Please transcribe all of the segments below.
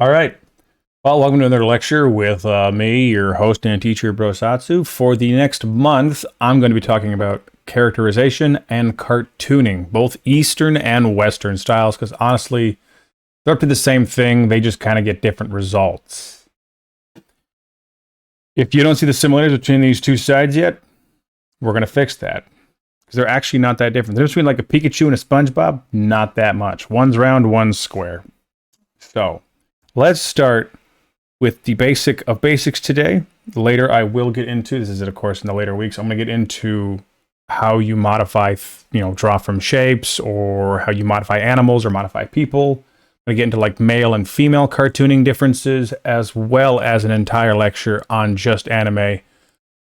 All right. Well, welcome to another lecture with me, your host and teacher, Brosatsu. For the next month, I'm going to be talking about characterization and cartooning, both Eastern and Western styles, because honestly, they're up to the same thing. They just kind of get different results. If you don't see the similarities between these two sides yet, we're going to fix that, because they're actually not that different. The difference between like a Pikachu and a SpongeBob, not that much. One's round, one's square. So let's start with the basic of basics today. Later, I will get into, this is of course in the later weeks, I'm going to get into how you modify, draw from shapes, or how you modify animals or modify people. I'm going to get into like male and female cartooning differences, as well as an entire lecture on just anime,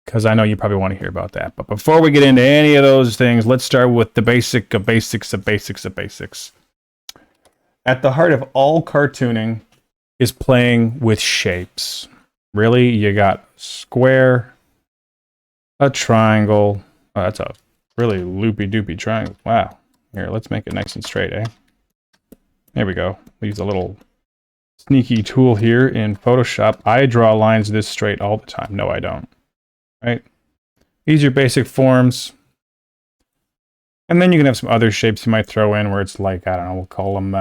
because I know you probably want to hear about that. But before we get into any of those things, let's start with the basic of basics of basics of basics. At the heart of all cartooning is playing with shapes. Really, you got square, a triangle. Oh, that's a really loopy-doopy triangle. Wow. Here, let's make it nice and straight, eh? There we go. Use a little sneaky tool here in Photoshop. I draw lines this straight all the time. No, I don't. Right? These are basic forms. And then you can have some other shapes you might throw in where it's like, I don't know, we'll call them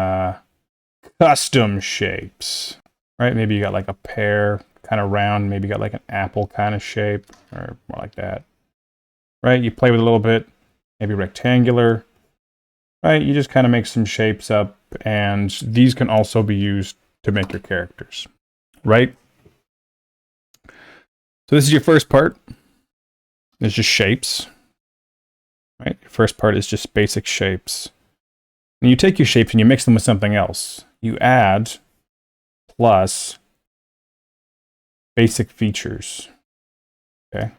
custom shapes, right? Maybe you got like a pear kind of round, maybe you got like an apple kind of shape, or more like that, right? You play with it a little bit, maybe rectangular, right? You just kind of make some shapes up, and these can also be used to make your characters, right? So this is your first part. It's just shapes, right? Your first part is just basic shapes. And you take your shapes and you mix them with something else. You add plus basic features. Okay.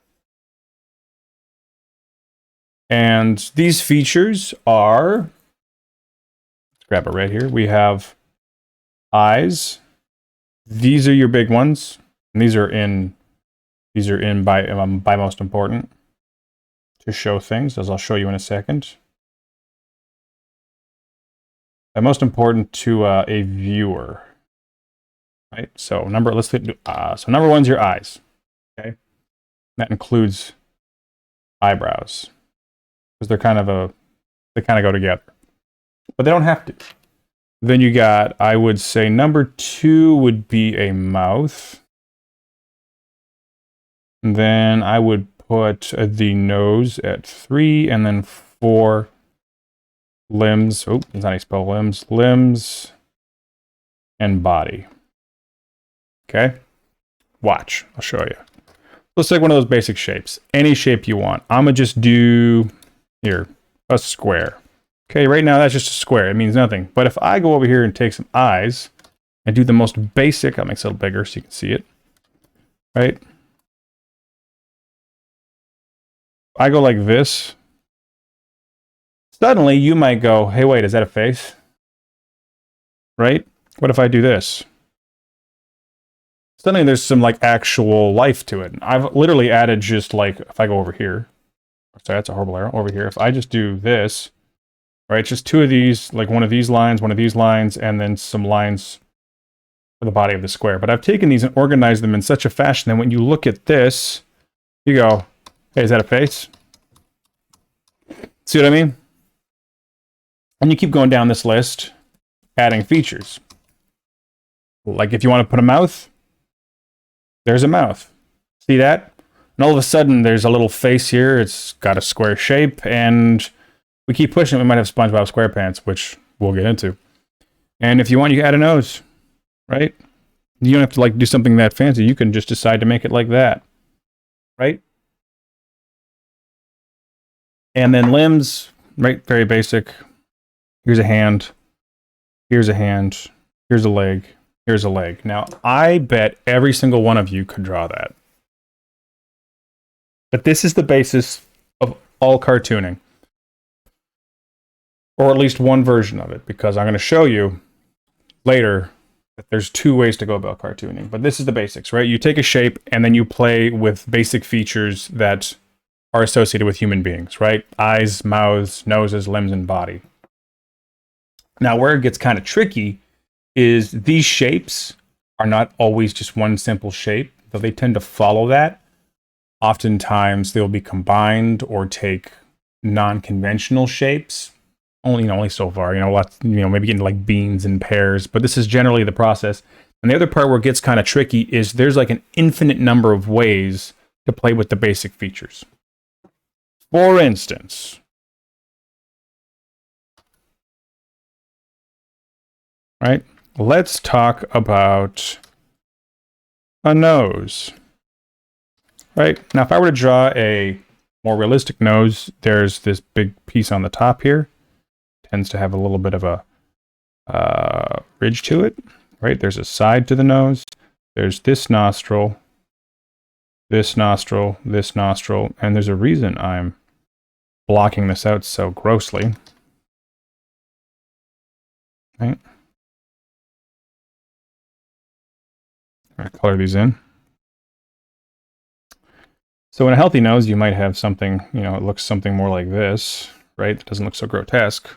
And these features are, let's grab it right here. We have eyes. These are your big ones. And these are in by most important to show things, as I'll show you in a second. Most important to a viewer, right? So number one's your eyes. Okay, that includes eyebrows, because they kind of go together, but they don't have to. Then you got, I would say number 2 would be a mouth. And then I would put the nose at 3, and then 4. Limbs, oh, that's not how you spell limbs. Limbs and body. Okay? Watch, I'll show you. Let's take one of those basic shapes. Any shape you want. I'm gonna just do, here, a square. Okay, right now that's just a square. It means nothing. But if I go over here and take some eyes and do the most basic, I'll make it a little bigger so you can see it. Right? I go like this. Suddenly, you might go, hey, wait, is that a face? Right? What if I do this? Suddenly, there's some, like, actual life to it. I've literally added just, like, if I go over here. Sorry, that's a horrible arrow. Over here. If I just do this, right, just 2 of these, like one of these lines, and then some lines for the body of the square. But I've taken these and organized them in such a fashion that when you look at this, you go, hey, is that a face? See what I mean? And you keep going down this list, adding features. Like if you want to put a mouth, there's a mouth. See that? And all of a sudden, there's a little face here. It's got a square shape, and we keep pushing it. We might have SpongeBob SquarePants, which we'll get into. And if you want, you can add a nose, right? You don't have to like do something that fancy. You can just decide to make it like that, right? And then limbs, right? Very basic. Here's a hand, here's a hand, here's a leg, here's a leg. Now, I bet every single one of you could draw that. But this is the basis of all cartooning. Or at least one version of it, because I'm going to show you later that there's 2 ways to go about cartooning. But this is the basics, right? You take a shape, and then you play with basic features that are associated with human beings, right? Eyes, mouths, noses, limbs, and body. Now, where it gets kind of tricky is these shapes are not always just one simple shape, though they tend to follow that. Oftentimes they'll be combined or take non-conventional shapes. Only so far, maybe getting like beans and pears, but this is generally the process. And the other part where it gets kind of tricky is there's like an infinite number of ways to play with the basic features. For instance, right? Let's talk about a nose. Right? Now, if I were to draw a more realistic nose, there's this big piece on the top here. Tends to have a little bit of a ridge to it, right? There's a side to the nose. There's this nostril, this nostril, this nostril, and there's a reason I'm blocking this out so grossly. Right? I'm going to color these in. So in a healthy nose, you might have something, it looks something more like this, right? It doesn't look so grotesque.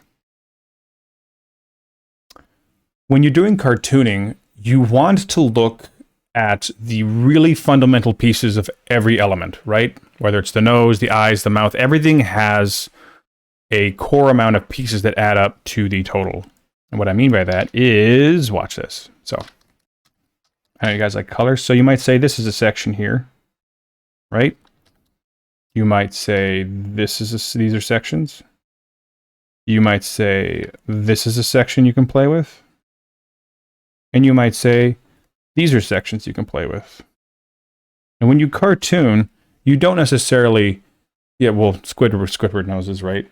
When you're doing cartooning, you want to look at the really fundamental pieces of every element, right? Whether it's the nose, the eyes, the mouth, everything has a core amount of pieces that add up to the total. And what I mean by that is, watch this. So, I know you guys like colors, so you might say this is a section here, right? You might say these are sections. You might say this is a section you can play with. And you might say these are sections you can play with. And when you cartoon, you don't necessarily, Squidward noses, right?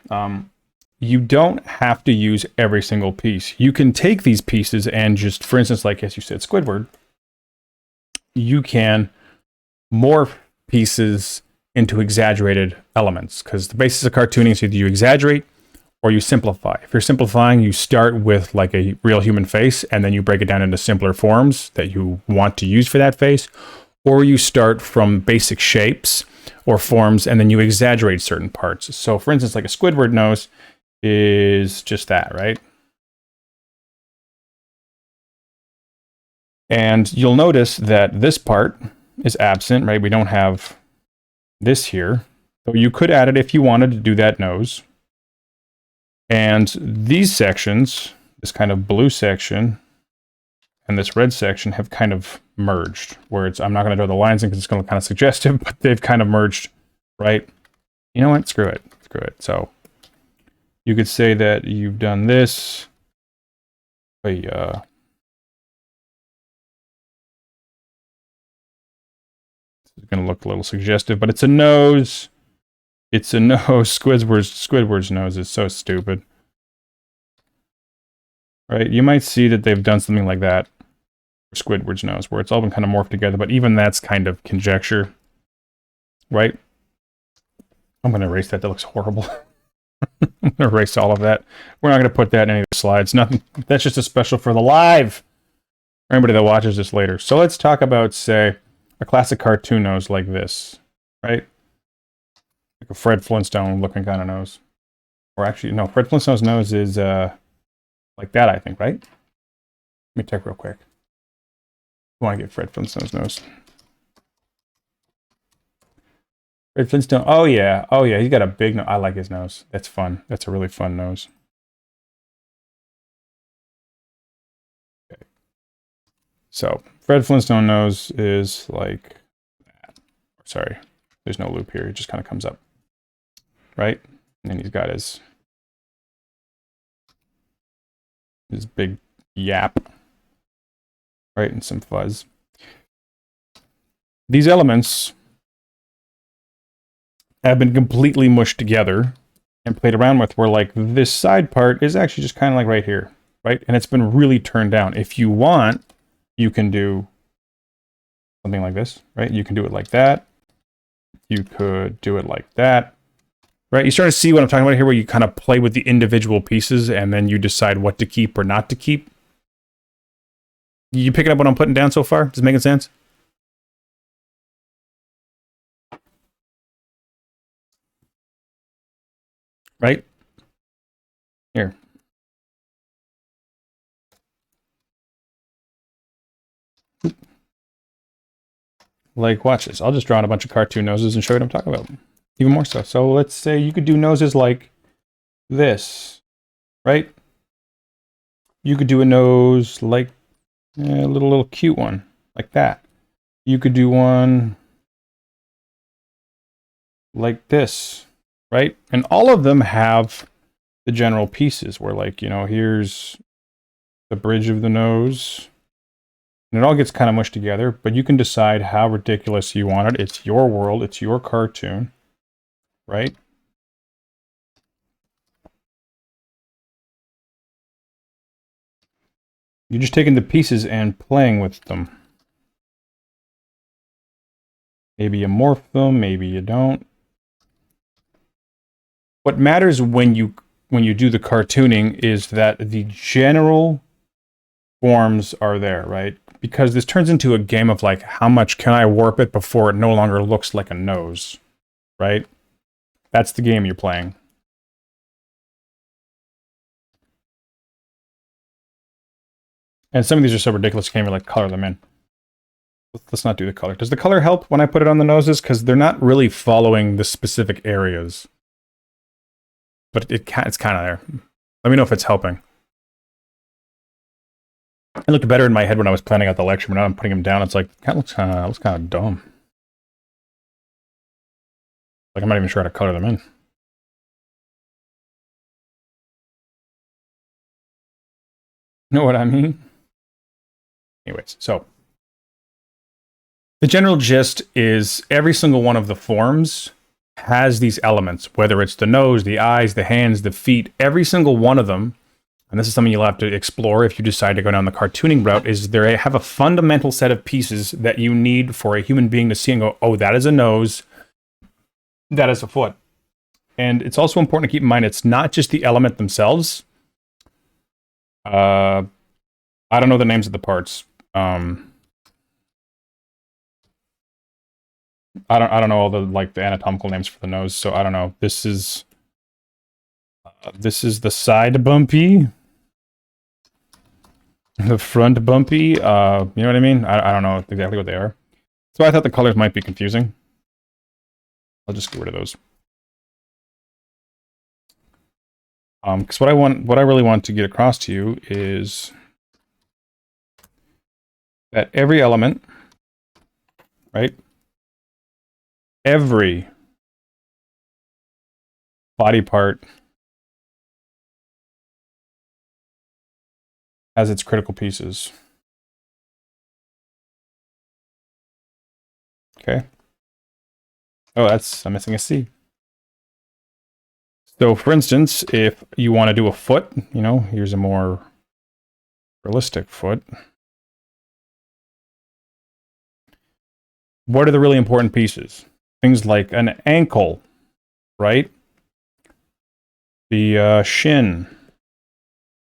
You don't have to use every single piece. You can take these pieces and just, for instance, like as you said, Squidward, you can morph pieces into exaggerated elements, because the basis of cartooning is either you exaggerate or you simplify. If you're simplifying, you start with like a real human face, and then you break it down into simpler forms that you want to use for that face, or you start from basic shapes or forms, and then you exaggerate certain parts. So for instance, like a Squidward nose is just that, right? And you'll notice that this part is absent, right? We don't have this here. So you could add it if you wanted to do that nose. And these sections, this kind of blue section and this red section, have kind of merged, where I'm not going to draw the lines in because it's going to look kind of suggestive, but they've kind of merged, right? You know what? Screw it. So you could say that you've done this. This is going to look a little suggestive, but it's a nose. It's a nose. Squidward's nose is so stupid. Right? You might see that they've done something like that for Squidward's nose, where it's all been kind of morphed together, but even that's kind of conjecture. Right? I'm going to erase that. That looks horrible. I'm going to erase all of that. We're not going to put that in any of the slides. Nothing. That's just a special for the live. For anybody that watches this later. So let's talk about, say, a classic cartoon nose like this. Right? Like a Fred Flintstone looking kind of nose. Or actually, no, Fred Flintstone's nose is like that, I think, right? Let me check real quick. I want to get Fred Flintstone's nose. Fred Flintstone. Oh yeah, he's got a big nose. I like his nose. That's fun. That's a really fun nose. Okay. So Fred Flintstone nose is like that. Sorry, there's no loop here. It just kind of comes up, right? And then he's got his big yap, right, and some fuzz. These elements have been completely mushed together and played around with, where like this side part is actually just kind of like right here, right? And it's been really turned down. If you want, you can do something like this, right? You can do it like that. You could do it like that, right? You start to see what I'm talking about here, where you kind of play with the individual pieces and then you decide what to keep or not to keep. You picking up what I'm putting down so far? Does it make sense? Right? Here. Like, watch this. I'll just draw on a bunch of cartoon noses and show you what I'm talking about. Even more so. So let's say you could do noses like this, right? You could do a nose like a little cute one, like that. You could do one like this, right? And all of them have the general pieces where, like, you know, here's the bridge of the nose. And it all gets kind of mushed together, but you can decide how ridiculous you want it. It's your world, it's your cartoon, right? You're just taking the pieces and playing with them. Maybe you morph them, maybe you don't. What matters when you do the cartooning is that the general forms are there, right? Because this turns into a game of like, how much can I warp it before it no longer looks like a nose, right? That's the game you're playing. And some of these are so ridiculous, you can't even like color them in. Let's not do the color. Does the color help when I put it on the noses? Because they're not really following the specific areas. But it's kind of there. Let me know if it's helping. It looked better in my head when I was planning out the lecture, but now I'm putting them down. It's like, that looks kind of dumb. Like, I'm not even sure how to color them in. You know what I mean? Anyways, so the general gist is every single one of the forms has these elements, whether it's the nose, the eyes, the hands, the feet, every single one of them. And this is something you'll have to explore if you decide to go down the cartooning route, is they have a fundamental set of pieces that you need for a human being to see and go, oh, that is a nose, that is a foot. And it's also important to keep in mind, it's not just the element themselves. I don't know the names of the parts. I don't know all the the anatomical names for the nose, so I don't know. This is the side bumpy. The front bumpy, you know what I mean? I don't know exactly what they are. So I thought the colors might be confusing. I'll just get rid of those. Because what I really want to get across to you is that every element, right? Every body part has its critical pieces. Okay. Oh, I'm missing a C. So, for instance, if you want to do a foot, you know, here's a more realistic foot. What are the really important pieces? Things like an ankle, right? The shin,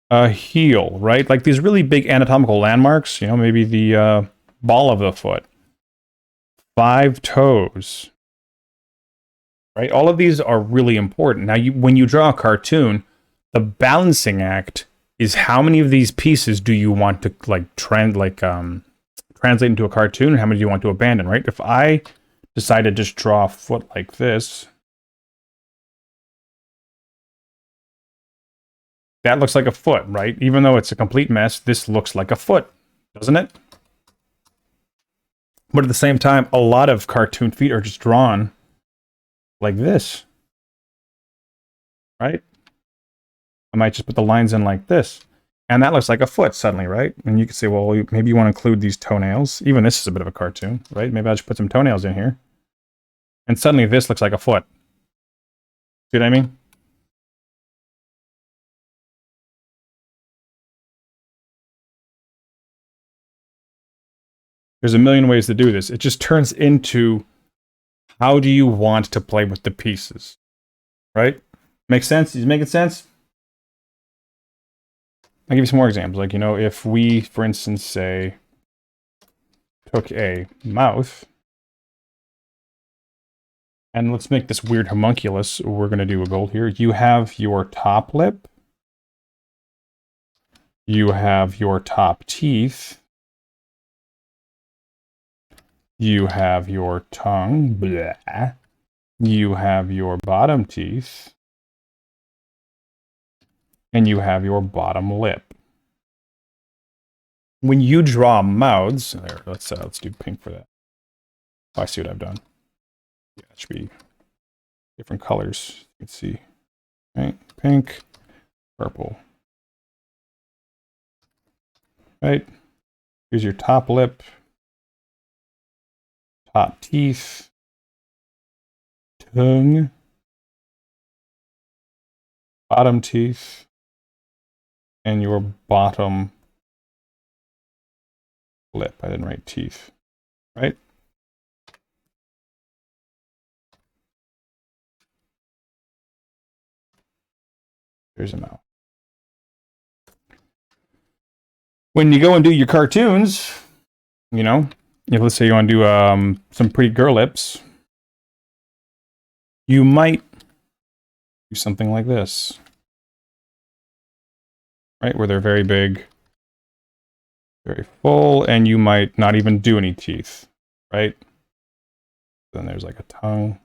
a heel, right? Like these really big anatomical landmarks, you know, maybe the ball of the foot, 5 toes, right? All of these are really important. Now, when you draw a cartoon, the balancing act is how many of these pieces do you want to translate into a cartoon, and how many do you want to abandon, right? If I decide to just draw a foot like this, that looks like a foot, right? Even though it's a complete mess, this looks like a foot, doesn't it? But at the same time, a lot of cartoon feet are just drawn like this, right? I might just put the lines in like this. And that looks like a foot suddenly, right? And you could say, well, maybe you want to include these toenails. Even this is a bit of a cartoon, right? Maybe I'll just put some toenails in here. And suddenly this looks like a foot. See what I mean? There's a million ways to do this. It just turns into, how do you want to play with the pieces? Right? Makes sense? Is it making sense? I'll give you some more examples. Like, you know, if we, for instance, say, took a mouth, and let's make this weird homunculus. We're going to do a gold here. You have your top lip. You have your top teeth. You have your tongue. Blah. You have your bottom teeth. And you have your bottom lip. When you draw mouths, there, let's do pink for that. Oh, I see what I've done. Yeah, it should be different colors. You can see, right? Pink, purple. Right. Here's your top lip, top teeth, tongue, bottom teeth, and your bottom lip. I didn't write teeth, right? There's a mouth. When you go and do your cartoons, you know, if let's say you want to do some pretty girl lips, you might do something like this, right? Where they're very big, very full, and you might not even do any teeth, right? Then there's like a tongue.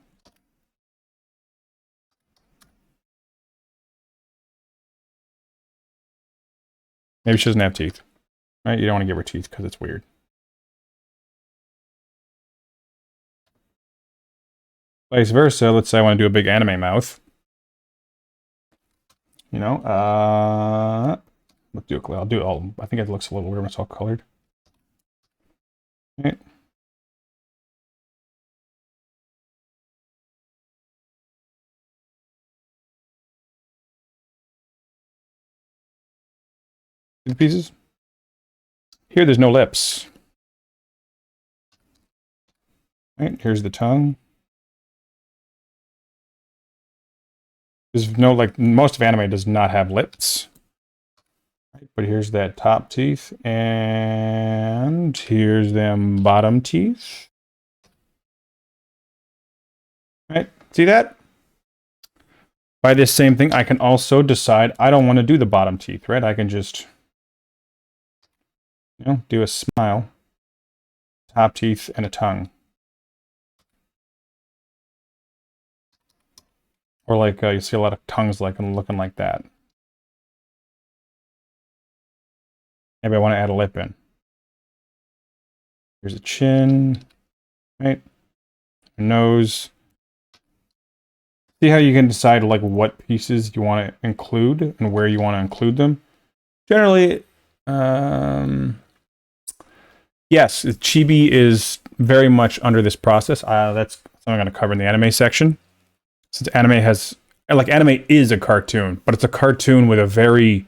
Maybe she doesn't have teeth, right? You don't want to give her teeth because it's weird. Vice versa, let's say I want to do a big anime mouth. You know, let's do it. I'll do it all. I think it looks a little weird when it's all colored. Right. These pieces. Here, there's no lips. Right, here's the tongue. There's no, like, most of anime does not have lips. Right, but here's that top teeth, and here's them bottom teeth. Right, see that? By this same thing, I can also decide I don't want to do the bottom teeth, right? I can just, you know, do a smile, top teeth, and a tongue. Or like you see a lot of tongues like and looking like that. Maybe I want to add a lip in. Here's a chin, right? A nose. See how you can decide like what pieces you want to include and where you want to include them. Generally, yes, Chibi is very much under this process. That's something I'm going to cover in the anime section. Since anime has, like, anime is a cartoon, but it's a cartoon with a very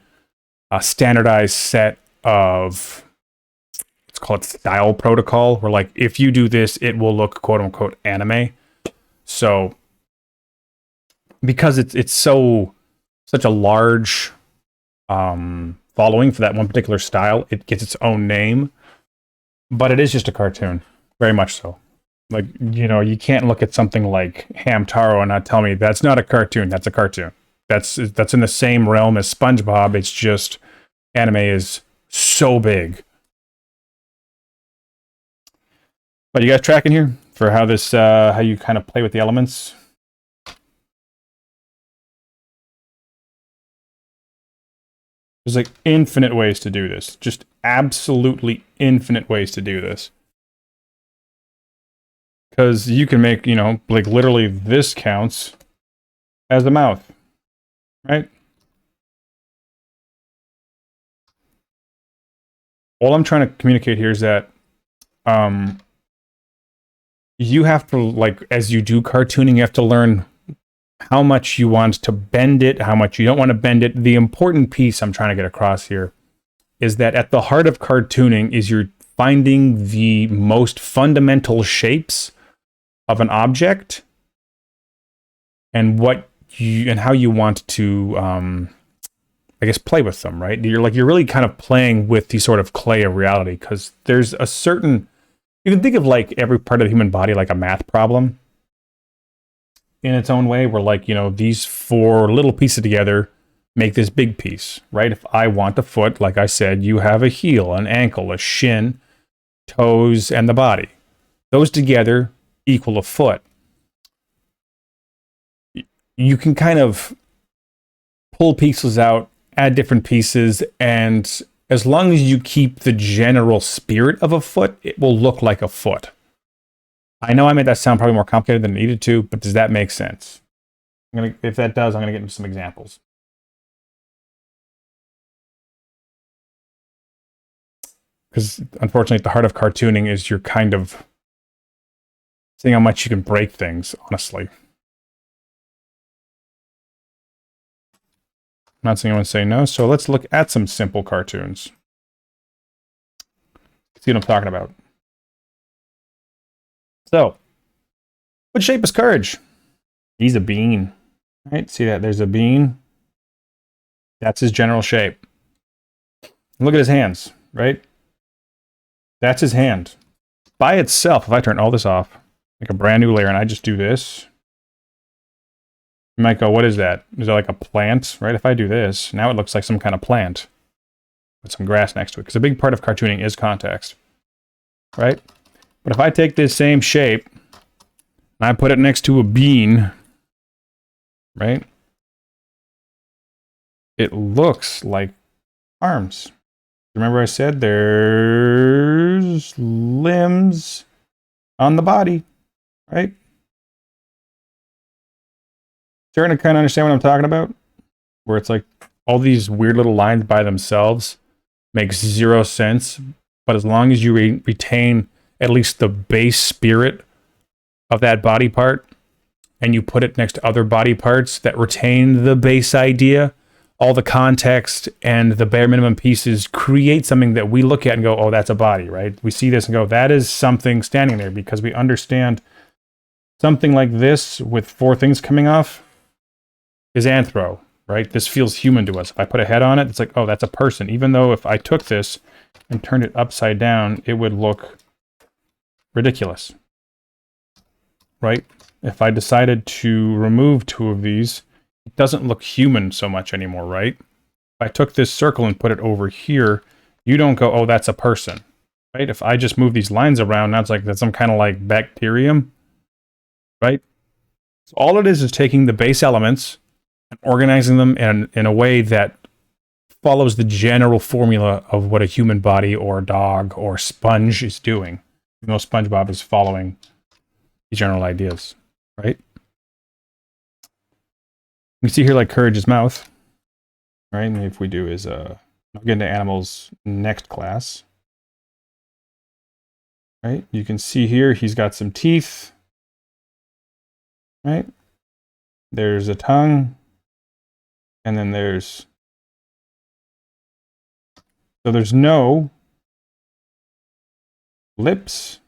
standardized set of, let's call it style protocol, where, like, if you do this, it will look quote unquote anime. So, because it's such a large following for that one particular style, it gets its own name, but it is just a cartoon, very much so. Like, you know, you can't look at something like Hamtaro and not tell me that's not a cartoon. That's a cartoon. That's in the same realm as SpongeBob. It's just anime is so big. But you guys tracking here for how this how you kind of play with the elements? There's like infinite ways to do this. Just absolutely infinite ways to do this. Because you can make, you know, like literally this counts as a mouth, right? All I'm trying to communicate here is that you have to, like, as you do cartooning, you have to learn how much you want to bend it, how much you don't want to bend it. The important piece I'm trying to get across here is that at the heart of cartooning is you're finding the most fundamental shapes of an object and how you want to I guess play with them, right? You're really kind of playing with the sort of clay of reality, because there's a certain, you can think of like every part of the human body like a math problem in its own way, where, like, you know, these four little pieces together make this big piece, right? If I want a foot, like I said, you have a heel, an ankle, a shin, toes, and the body. Those together equal a foot. You can kind of pull pieces out, add different pieces, and as long as you keep the general spirit of a foot, it will look like a foot. I know I made that sound probably more complicated than it needed to, but does that make sense? If that does, I'm going to get into some examples. Because unfortunately, at the heart of cartooning is you're kind of seeing how much you can break things, honestly. I'm not seeing anyone say no, so let's look at some simple cartoons. See what I'm talking about. So, what shape is Courage? He's a bean. Right? See that? There's a bean. That's his general shape. Look at his hands, right? That's his hand. By itself, if I turn all this off, make a brand new layer, and I just do this, you might go, what is that? Is that like a plant? Right? If I do this, now it looks like some kind of plant with some grass next to it. Because a big part of cartooning is context. Right? But if I take this same shape, and I put it next to a bean, right? It looks like arms. Remember I said there's limbs on the body, right? Starting to kind of understand what I'm talking about? Where it's like all these weird little lines by themselves makes zero sense, but as long as you retain at least the base spirit of that body part, and you put it next to other body parts that retain the base idea, all the context and the bare minimum pieces create something that we look at and go, oh, that's a body, right? We see this and go, that is something standing there, because we understand something like this with four things coming off is anthro, right? This feels human to us. If I put a head on it, it's like, oh, that's a person. Even though if I took this and turned it upside down, it would look ridiculous, right? If I decided to remove two of these, it doesn't look human so much anymore, right? If I took this circle and put it over here, you don't go, oh, that's a person, right? If I just move these lines around, now it's like that's some kind of like bacterium, right? So all it is taking the base elements and organizing them in a way that follows the general formula of what a human body or a dog or sponge is doing. You know, SpongeBob is following the general ideas, right? You can see here like Courage's mouth, right? And if we do is I'll get into animals next class, right? You can see here he's got some teeth, right? There's a tongue, and then there's no lips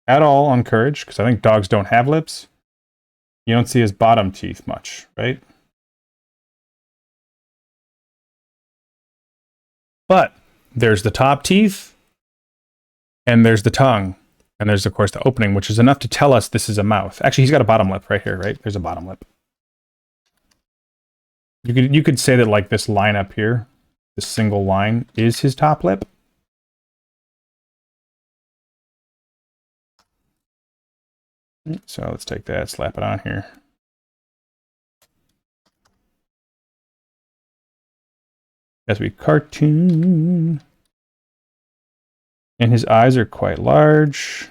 at all on Courage, because I think dogs don't have lips. You don't see his bottom teeth much, right? But there's the top teeth, and there's the tongue, and there's, of course, the opening, which is enough to tell us this is a mouth. Actually, he's got a bottom lip right here, right? There's a bottom lip. You could say that like this line up here, this single line, is his top lip. So let's take that, slap it on here. As we cartoon. And his eyes are quite large.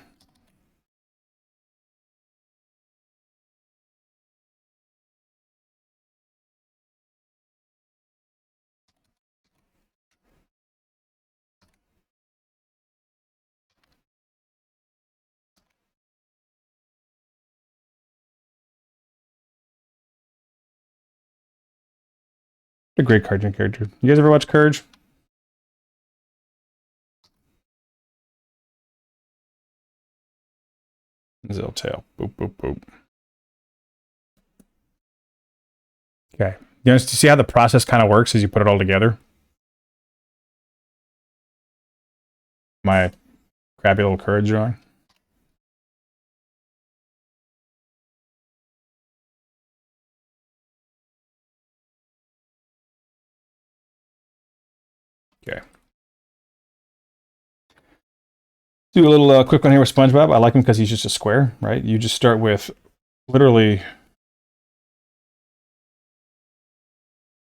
A great cartoon character. You guys ever watch Courage? His little tail. Boop, boop, boop. Okay. You see how the process kind of works as you put it all together? My crappy little Courage drawing. Okay. Do a little quick one here with SpongeBob. I like him because he's just a square, right? You just start with literally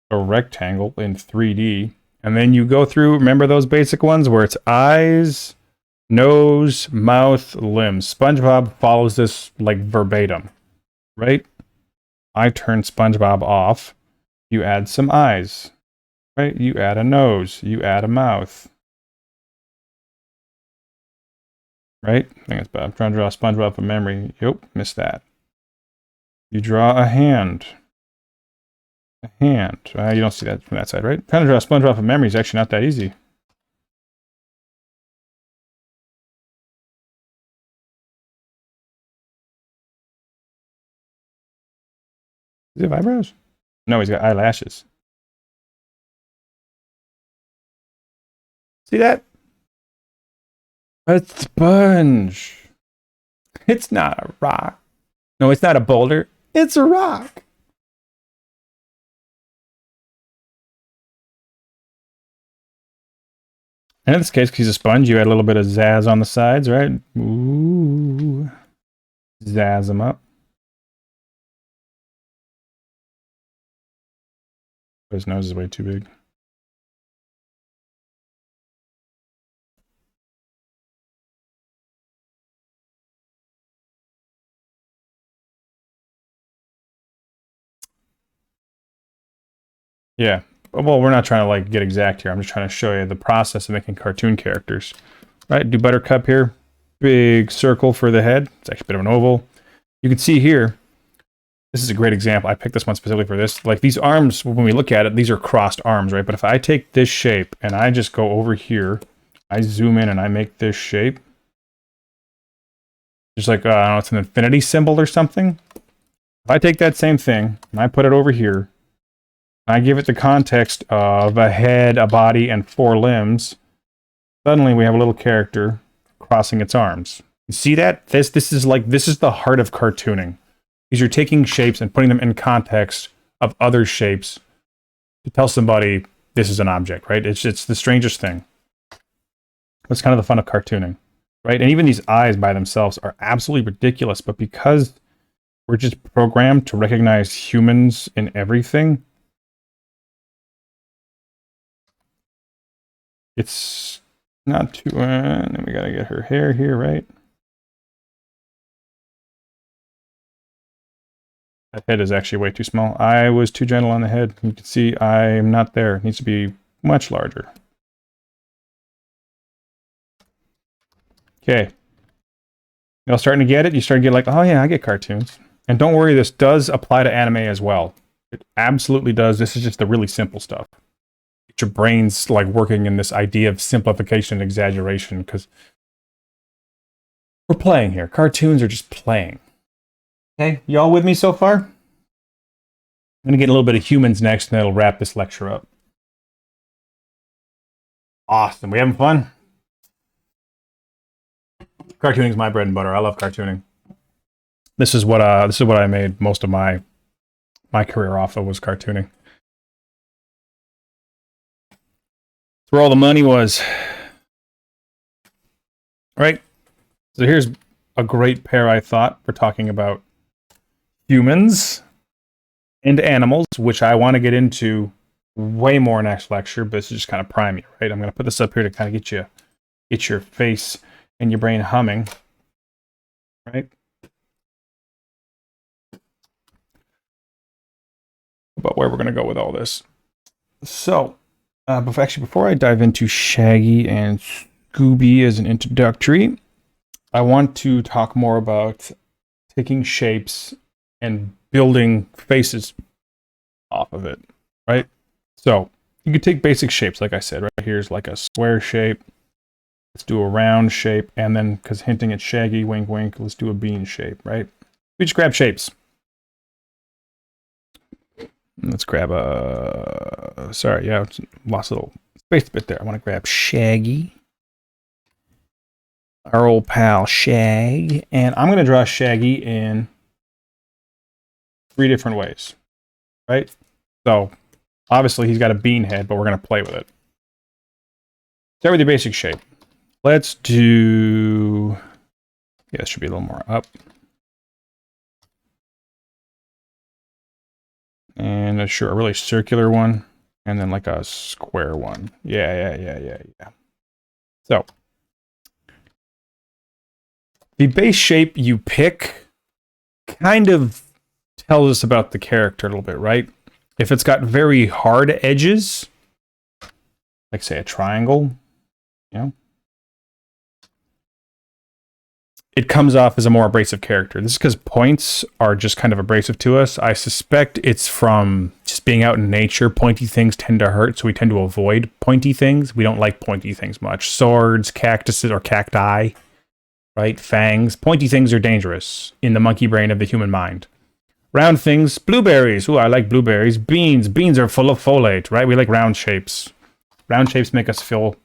a rectangle in 3D, and then you go through, remember those basic ones where it's eyes, nose, mouth, limbs. SpongeBob follows this like verbatim, right? I turn SpongeBob off. You add some eyes, right? You add a nose, you add a mouth. Right? I think it's bad. I'm trying to draw SpongeBob from memory. Yep, missed that. You draw a hand. A hand. You don't see that from that side, right? Trying to draw SpongeBob from memory is actually not that easy. Does he have eyebrows? No, he's got eyelashes. See that? A sponge. It's not a rock. No, it's not a boulder. It's a rock. And in this case, because he's a sponge, you add a little bit of zazz on the sides, right? Ooh. Zazz them up. His nose is way too big. Yeah. Well, we're not trying to like get exact here. I'm just trying to show you the process of making cartoon characters. Right? Do Buttercup here. Big circle for the head. It's actually a bit of an oval. You can see here, this is a great example. I picked this one specifically for this. Like these arms, when we look at it, these are crossed arms, right? But if I take this shape and I just go over here, I zoom in and I make this shape. Just like, I don't know, it's an infinity symbol or something. If I take that same thing and I put it over here, I give it the context of a head, a body, and 4 limbs. Suddenly we have a little character crossing its arms. You see that? This is the heart of cartooning. Is you're taking shapes and putting them in context of other shapes to tell somebody this is an object, right? It's the strangest thing. That's kind of the fun of cartooning, right? And even these eyes by themselves are absolutely ridiculous, but because we're just programmed to recognize humans in everything, it's not too... then we gotta get her hair here, right? That head is actually way too small. I was too gentle on the head. You can see I'm not there. It needs to be much larger. Okay. Y'all starting to get it? You start to get like, oh yeah, I get cartoons. And don't worry, this does apply to anime as well. It absolutely does. This is just the really simple stuff. Get your brains like working in this idea of simplification and exaggeration, because we're playing here. Cartoons are just playing. Okay, y'all with me so far? I'm gonna get a little bit of humans next, and that'll wrap this lecture up. Awesome. We having fun? Cartooning is my bread and butter. I love cartooning. This is what I made most of my career off of, was cartooning. That's where all the money was. Right? So here's a great pair, I thought, for talking about humans and animals, which I want to get into way more next lecture, but this is just kind of prime you, right? I'm going to put this up here to kind of get your face and your brain humming, right? About where we're going to go with all this. So, before I dive into Shaggy and Scooby as an introductory, I want to talk more about taking shapes and building faces off of it, right? So, you could take basic shapes, like I said, right? Here's like a square shape. Let's do a round shape, and then, because hinting at Shaggy, wink, wink, let's do a bean shape, right? We just grab shapes. Let's grab a... Sorry, yeah, lost a little space bit there. I want to grab Shaggy. Our old pal, Shag. And I'm going to draw Shaggy in 3 different ways, right? So, obviously, he's got a bean head, but we're going to play with it. Start with your basic shape. Let's do... Yeah, it should be a little more up. And a really circular one. And then like a square one. Yeah. So, the base shape you pick kind of tells us about the character a little bit, right? If it's got very hard edges, like say a triangle, you know, it comes off as a more abrasive character. This is because points are just kind of abrasive to us. I suspect it's from just being out in nature. Pointy things tend to hurt, so we tend to avoid pointy things. We don't like pointy things much. Swords, cactuses, or cacti, right? Fangs. Pointy things are dangerous in the monkey brain of the human mind. Round things, blueberries. Ooh, I like blueberries. Beans. Beans are full of folate, right? We like round shapes. Round shapes make us feel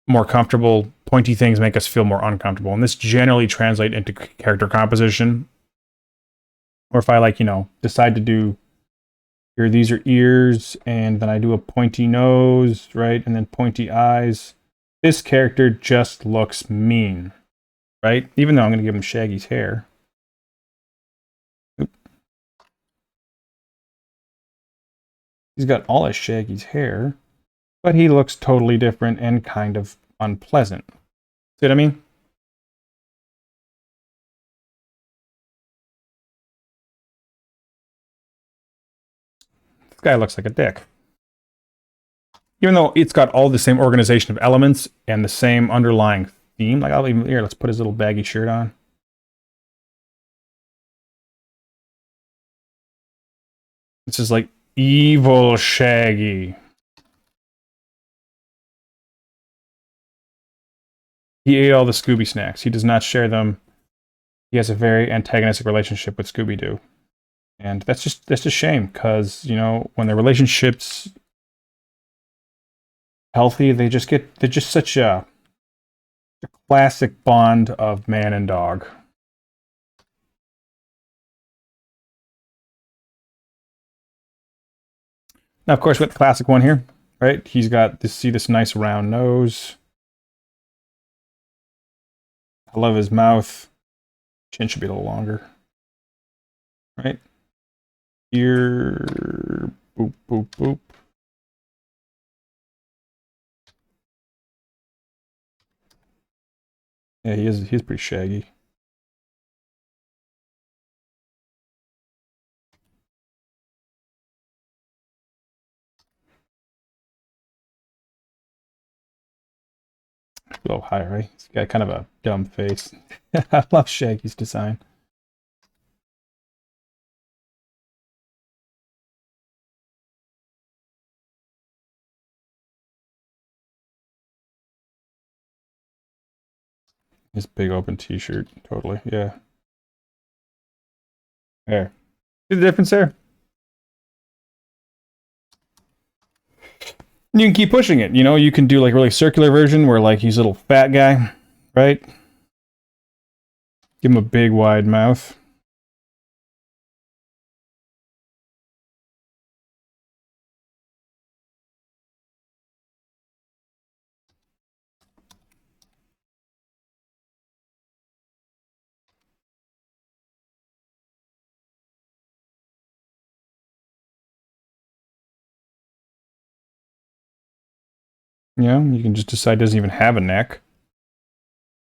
more comfortable. Pointy things make us feel more uncomfortable. And this generally translates into character composition. Or if I like, decide to do here, these are ears, and then I do a pointy nose, right? And then pointy eyes. This character just looks mean, right? Even though I'm going to give him Shaggy's hair. Oop. He's got all of Shaggy's hair, but he looks totally different and kind of unpleasant. See what I mean? This guy looks like a dick. Even though it's got all the same organization of elements and the same underlying theme. Like, let's put his little baggy shirt on. This is like evil Shaggy. He ate all the Scooby snacks. He does not share them. He has a very antagonistic relationship with Scooby-Doo. And that's a shame, because, when their relationship's healthy, they're just such a classic bond of man and dog. Now, of course, we got the classic one here, right? He's got this nice round nose. I love his mouth. Chin should be a little longer. Right? Ear. Boop, boop, boop. Yeah, he's pretty shaggy. A little higher, right? He's got kind of a dumb face. I love Shaggy's design. His big open t-shirt, totally, yeah. There. See the difference there? You can keep pushing it, you can do like a really circular version where like he's a little fat guy, right? Give him a big wide mouth. You can just decide it doesn't even have a neck.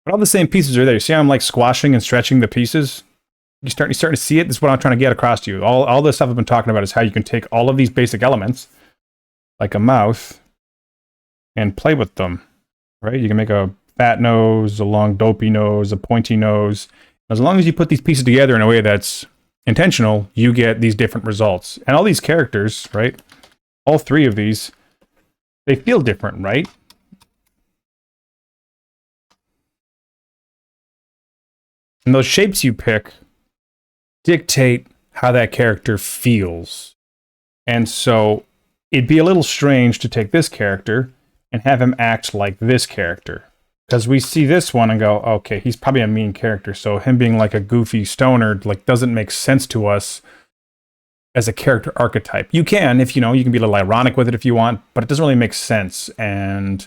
But all the same pieces are there. See how I'm like squashing and stretching the pieces? You're starting to see it? This is what I'm trying to get across to you. All this stuff I've been talking about is how you can take all of these basic elements, like a mouth, and play with them, right? You can make a fat nose, a long dopey nose, a pointy nose. As long as you put these pieces together in a way that's intentional, you get these different results. And all these characters, right? All three of these, they feel different, right? And those shapes you pick dictate how that character feels. And so it'd be a little strange to take this character and have him act like this character. Because we see this one and go, okay, he's probably a mean character. So him being like a goofy stoner like doesn't make sense to us as a character archetype. You can, if you can be a little ironic with it if you want, but it doesn't really make sense. And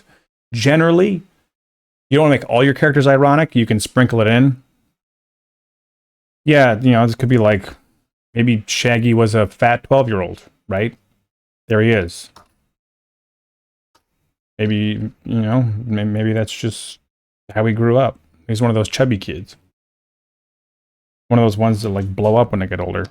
generally, You don't want to make all your characters ironic. You can sprinkle it in. Yeah, you know, this could be like maybe Shaggy was a fat 12-year-old, right? There he is. Maybe, you know, maybe that's just how he grew up. He's one of those chubby kids. One of those ones that like blow up when they get older.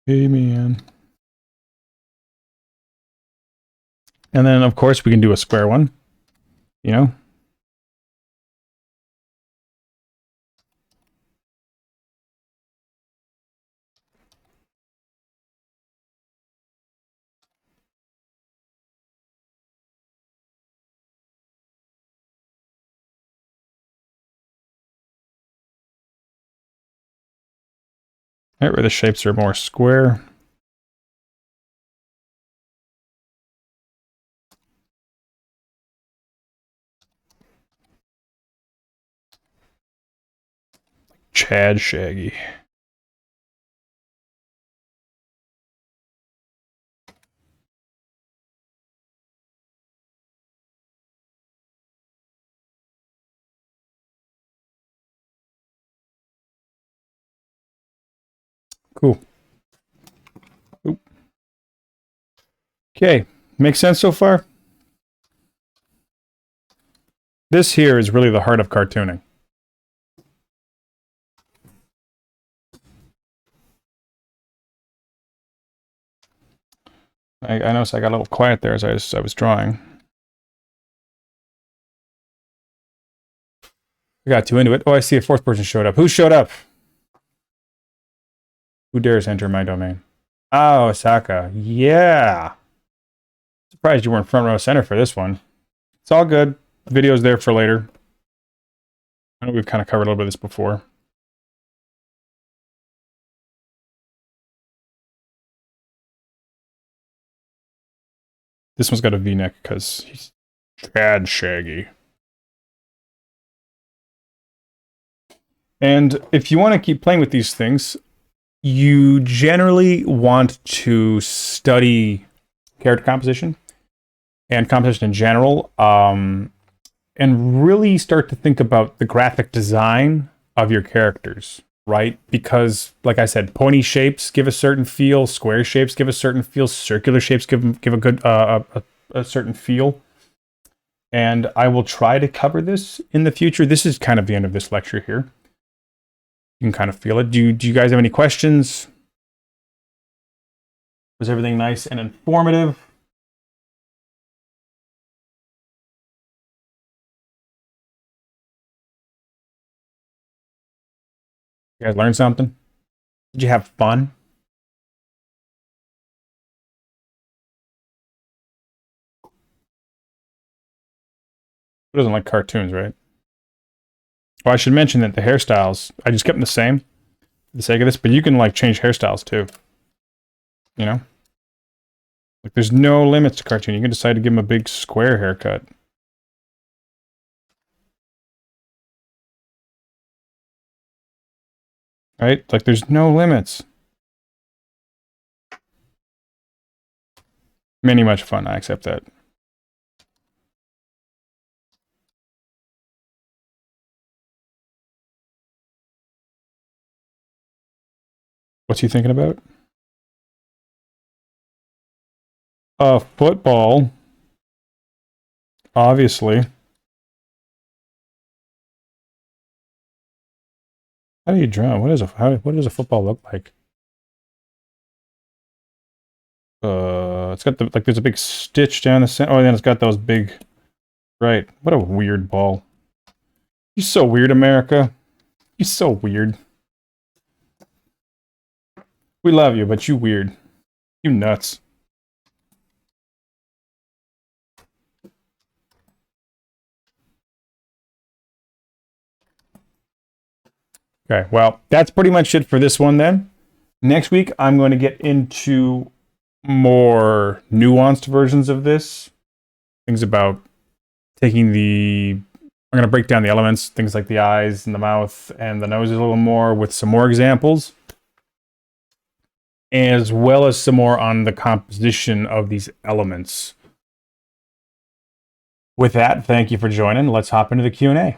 Hey, man. And then, of course, we can do a square one, you know? Right where the shapes are more square. Chad Shaggy. Cool. Oop. Okay, makes sense so far? This here is really the heart of cartooning. I noticed I got a little quiet there as I was drawing. I got too into it. Oh, I see a fourth person showed up. Who showed up? Who dares enter my domain? Oh, Osaka. Yeah. Surprised you weren't front row center for this one. It's all good. The video's there for later. I know we've kind of covered a little bit of this before. This one's got a V-neck because he's Chad Shaggy. And if you want to keep playing with these things, you generally want to study character composition and composition in general, and really start to think about the graphic design of your characters, right? Because, like I said, pointy shapes give a certain feel, square shapes give a certain feel, circular shapes give a good a certain feel. And I will try to cover this in the future. This is kind of the end of this lecture here. You can kind of feel it. Do you guys have any questions? Was everything nice and informative? You guys learned something? Did you have fun? Who doesn't like cartoons, right? Well, I should mention that the hairstyles, I just kept them the same for the sake of this, but you can like change hairstyles too. You know? Like there's no limits to cartoon. You can decide to give them a big square haircut. Right? Like there's no limits. Many much fun, I accept that. What's he thinking about? Football. Obviously. How do you draw? What does a football look like? It's got the, like, there's a big stitch down the center. Oh, then it's got those big, right. What a weird ball. You're so weird, America. You're so weird. We love you, but you weird. You nuts. Okay, well, that's pretty much it for this one then. Next week, I'm going to get into more nuanced versions of this. Things about taking the... I'm going to break down the elements, things like the eyes and the mouth and the nose a little more with some more examples, as well as some more on the composition of these elements. With that, thank you for joining. Let's hop into the Q&A.